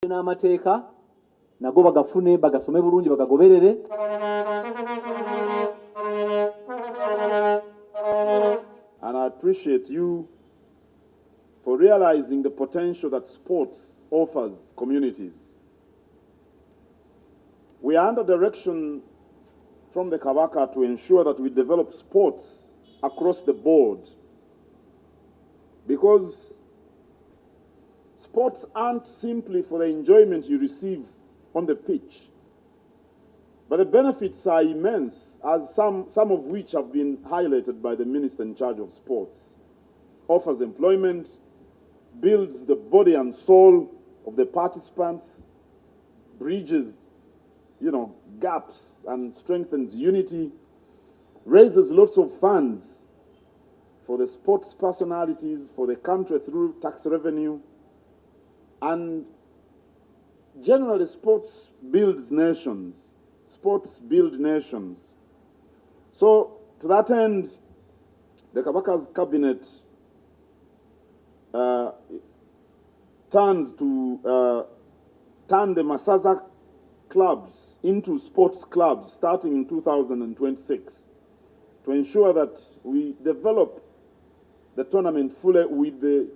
n'amateeka nago bagafune bagasome bulungi bagagoberere. And I appreciate you for realizing the potential that sports offers communities. We are under direction from the Kabaka to ensure that we develop sports across the board, because sports aren't simply for the enjoyment you receive on the pitch, but the benefits are immense, as some of which have been highlighted by the minister in charge of sports. Offers employment, builds the body and soul of the participants, bridges, gaps and strengthens unity, raises lots of funds for the sports personalities, for the country through tax revenue, and generally sports builds nations. Sports build nations. So to that end, the Kabaka's cabinet turn the Masaza clubs into sports clubs starting in 2026 to ensure that we develop the tournament fully with the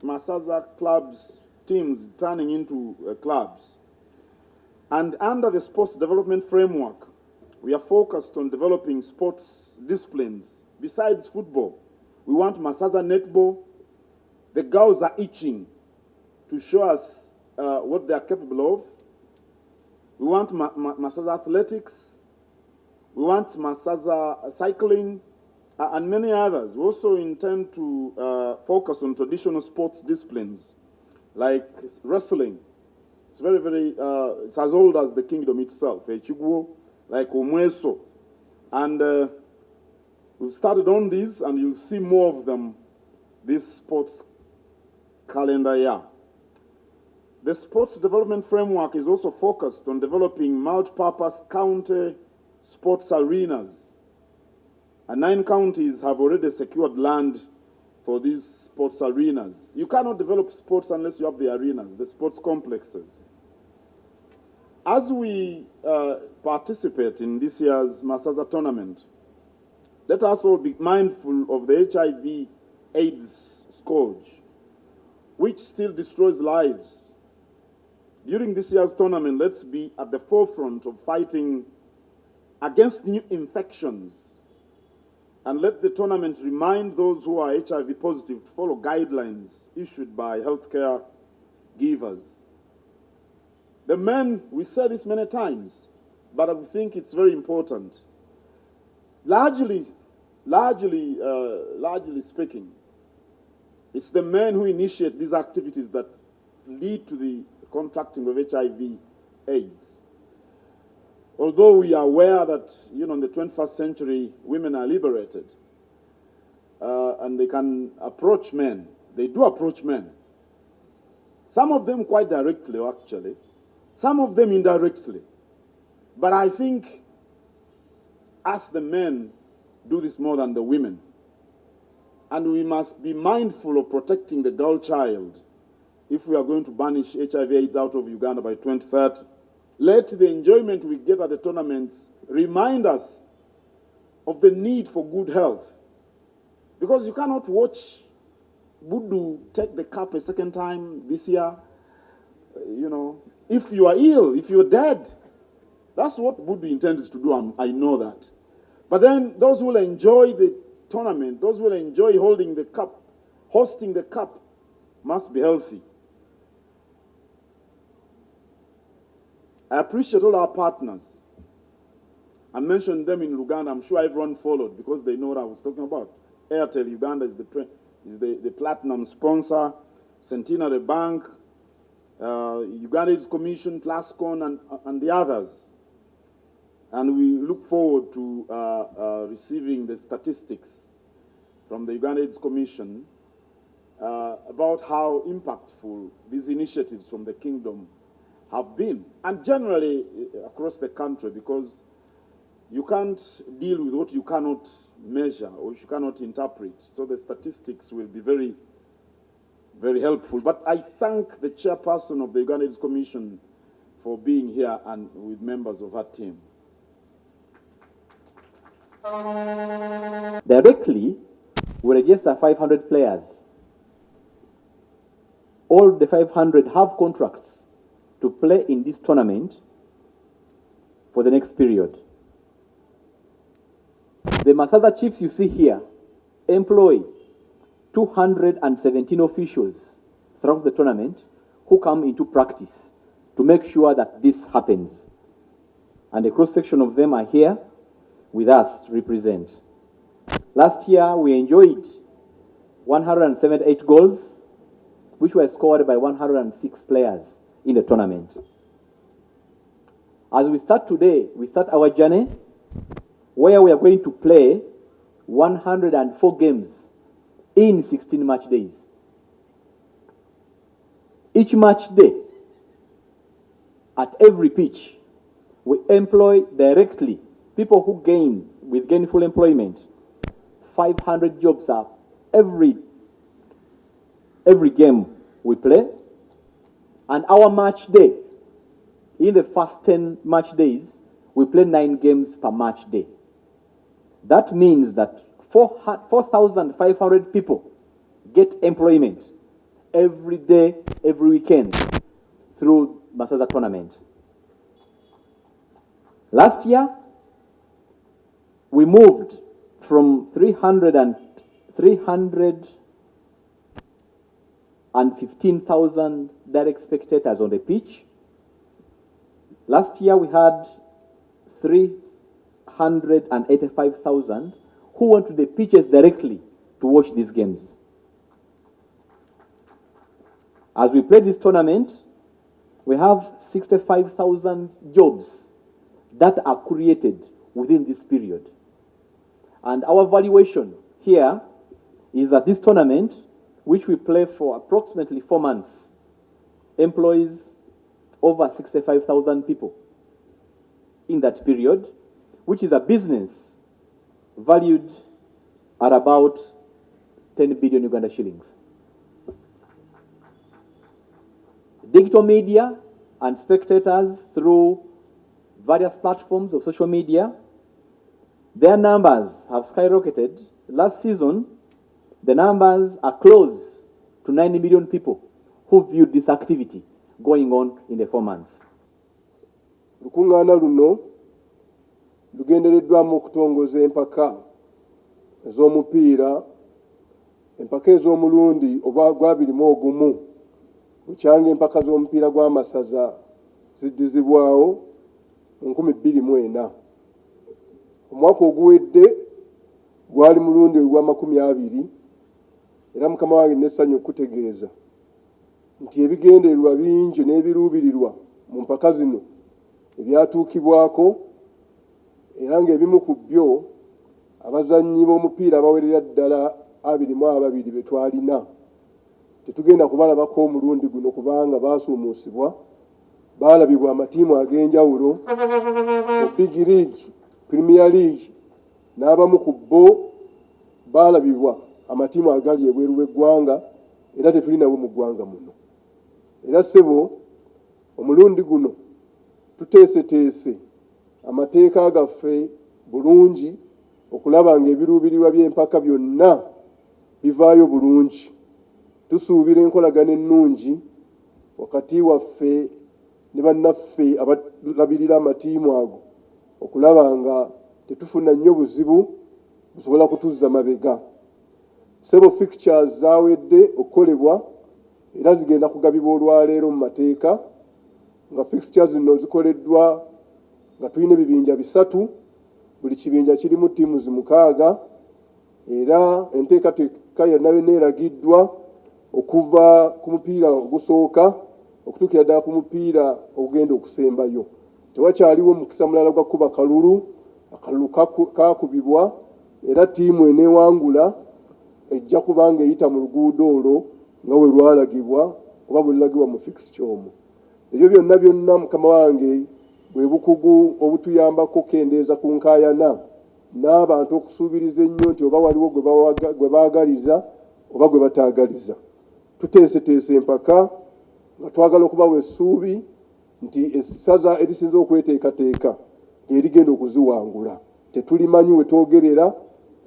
Masaza clubs teams turning into clubs. And under the sports development framework, we are focused on developing sports disciplines besides football. We want Masaza netball. The girls are itching to show us what they are capable of. We want Masaza athletics. We want Masaza cycling, and many others. We also intend to focus on traditional sports disciplines like wrestling. It's very, it's as old as the kingdom itself. Echigwo, like Omweso. And we've started on these, and you'll see more of them this sports calendar year. The sports development framework is also focused on developing multi-purpose county sports arenas. And 9 counties have already secured land for these sports arenas. You cannot develop sports unless you have the arenas, the sports complexes. As we participate in this year's Masaza tournament, let us all be mindful of the HIV/AIDS scourge, which still destroys lives. During this year's tournament, let's be at the forefront of fighting against new infections, and let the tournament remind those who are HIV positive to follow guidelines issued by healthcare givers. The men, we said this many times, but I think it's very important. Largely speaking, it's the men who initiate these activities that lead to the contracting of HIV/AIDS. Although we are aware that, in the 21st century, women are liberated and they can approach men. They do approach men. Some of them quite directly, actually. Some of them indirectly. But I think us, the men, do this more than the women. And we must be mindful of protecting the girl child if we are going to banish HIV/AIDS out of Uganda by 2030. Let the enjoyment we get at the tournaments remind us of the need for good health. Because you cannot watch Buddu take the cup a second time this year, if you are ill, if you're dead. That's what Buddu intends to do, I know that. But then those who will enjoy the tournament, those who will enjoy holding the cup, hosting the cup, must be healthy. I appreciate all our partners. I mentioned them in Uganda. I'm sure everyone followed because they know what I was talking about. Airtel Uganda is the platinum sponsor. Centenary Bank, Uganda AIDS Commission, Plascon, and the others. And we look forward to receiving the statistics from the Uganda AIDS Commission about how impactful these initiatives from the kingdom have been, and generally across the country, because you can't deal with what you cannot measure or you cannot interpret. So the statistics will be very very helpful. But I thank the chairperson of the Uganda AIDS Commission for being here and with members of her team. Directly, we register 500 players. All the 500 have contracts to play in this tournament for the next period. The Masaza chiefs you see here employ 217 officials throughout the tournament who come into practice to make sure that this happens. And a cross-section of them are here with us to represent. Last year, we enjoyed 178 goals, which were scored by 106 players in the tournament. As we start today, we start our journey where we are going to play 104 games in 16 match days. Each match day, at every pitch, we employ directly people who gain with gainful employment 500 jobs up every game we play. And our match day, in the first 10 match days, we play 9 games per match day. That means that 4,500 people get employment every day, every weekend through Masaza tournament. Last year, we moved from 315,000 direct spectators on the pitch. Last year, we had 385,000 who went to the pitches directly to watch these games. As we play this tournament, we have 65,000 jobs that are created within this period. And our valuation here is that this tournament, which we play for approximately 4 months, employs over 65,000 people in that period, which is a business valued at about 10 billion Uganda shillings. Digital media and spectators through various platforms of social media, their numbers have skyrocketed. Last season, the numbers are close to 90 million people who viewed this activity going on in the 4 months. Lukungana luno lugendereddwamu okutongoza empaka ez'omupiira, empaka ez'omulundi ogw'abirimu ogumu, bukyanga empaka z'omupiira gw'amasaza ziddizibwawo mu 2004. Omwaka oguwedde gwali mulundi ogwa 20, era mukama wange n'essanyu okutegeeza nti ebigendererwa bingi n'ebiruubirirwa mu mpaka zino ebyatuukibwako, era ng'ebimu ku byo abazannyi b'omupiira abawerera ddala 22 be twalina tetugenda kubalabako omulundi guno kubanga baasuumuusibwa, baalabibwa amatiimu ag'enjawulo mu Big League, Premier League, n'abamu ku bo baalabibwa amatiimu agali ebweru w'eggwanga, era tetulinawo mu ggwanga muno. Era ssebo, omulundi guno tuteeseteese amateeka gaffe bulungi okulaba ng'ebiruubirirwa by'empaka byonna bivaayo bulungi. Tusuubira enkolagana ennungi wakati waffe ne bannaffe abalabirira amatiimu ago okulaba nga tetufuna nnyo buzibu busobola kutuzza mabega. Several fixtures zaawedde okukolebwa era zigenda kugabibwa olwaleero mu mateeka, nga fixtures zino zikoleddwa nga tulina ebibinja 3, buli kibinja kirimu ttiimu 6, era enteekateeka yonna yonna eragiddwa okuva ku mupiira ogusooka okutuukira ddala ku mupiira ogugenda okusembayo. Tewakyaliwo mukisa mulala gwa kuba kalulu, akalulu kaakubibwa era ttiimu eneewangula ejja kuba ng'eyita mu luguudo olwo nga we lwalagibwa oba bwe lulagibwa mu fixture omwo. Ebyo byonna byonna mukama wange bwe bukugu obutuyambako kendeeza ku nkaayana n'abantu okusuubiriza ennyo nti oba waliwo gwe baagaliza oba gwe bataagaliza. tuteeseteese empaka nga twagala okubawa essuubi nti essaza erisinza okweteekateeka erigenda okuziwangula. Tetulimanyi we twogerera,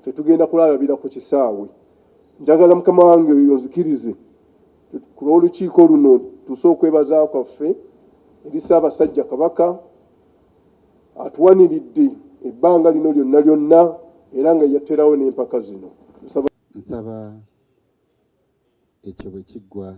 tetugenda kulalabira ku kisaawe. Njagala mukama wange onzikirize ku lw'olukiiko luno tusobola okwebaza kwaffe eri Ssaabasajja Kabaka atuwaniridde ebbanga lino lyonna lyonna era nga yatterawo n'empaka zino. Nsaba ekyo bwe kiggwa